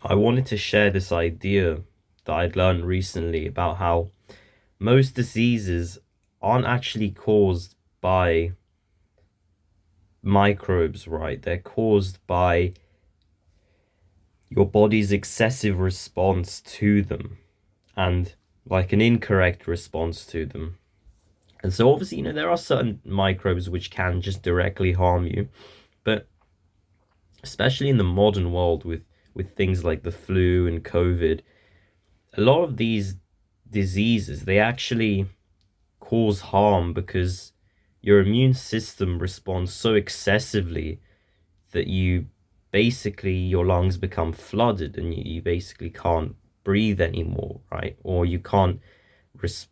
I wanted to share this idea that I'd learned recently about how most diseases aren't actually caused by microbes, right? They're caused by your body's excessive response to them and like an incorrect response to them. And so obviously, there are certain microbes which can just directly harm you, but especially in the modern world with things like the flu and COVID, a lot of these diseases, they actually cause harm because your immune system responds so excessively that you basically your lungs become flooded and you basically can't breathe anymore, right? Or you can't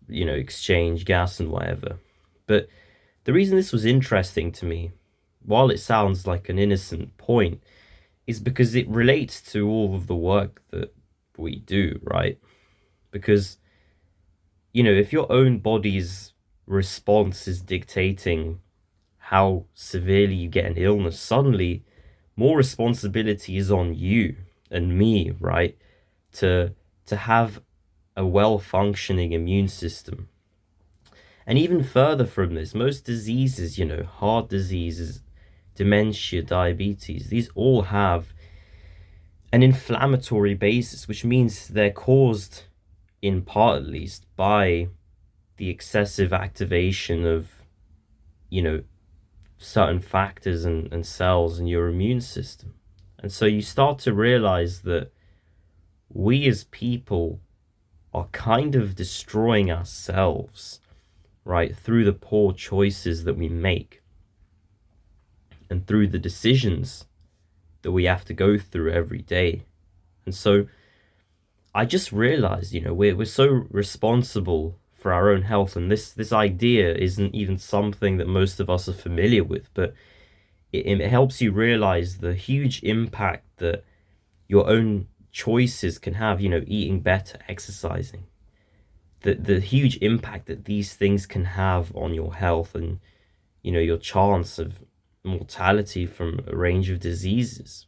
exchange gas and whatever. But the reason this was interesting to me, while it sounds like an innocent point, is because it relates to all of the work that we do, right? Because if your own body's response is dictating how severely you get an illness, suddenly more responsibility is on you and me, right? To to have a well-functioning immune system. And even further from this, most diseases, heart diseases, dementia, diabetes, these all have an inflammatory basis, which means they're caused, in part at least, by the excessive activation of, you know, certain factors and cells in your immune system. And so you start to realize that we as people are kind of destroying ourselves, right, through the poor choices that we make and through the decisions that we have to go through every day. And so I just realized, we're so responsible for our own health, and this idea isn't even something that most of us are familiar with, but it helps you realize the huge impact that your own choices can have, eating better, exercising, the huge impact that these things can have on your health and, your chance of mortality from a range of diseases.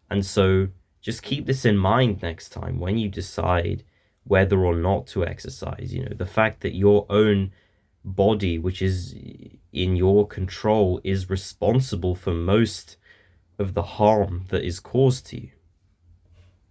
And so just keep this in mind next time when you decide whether or not to exercise. The fact that your own body, which is in your control, is responsible for most of the harm that is caused to you.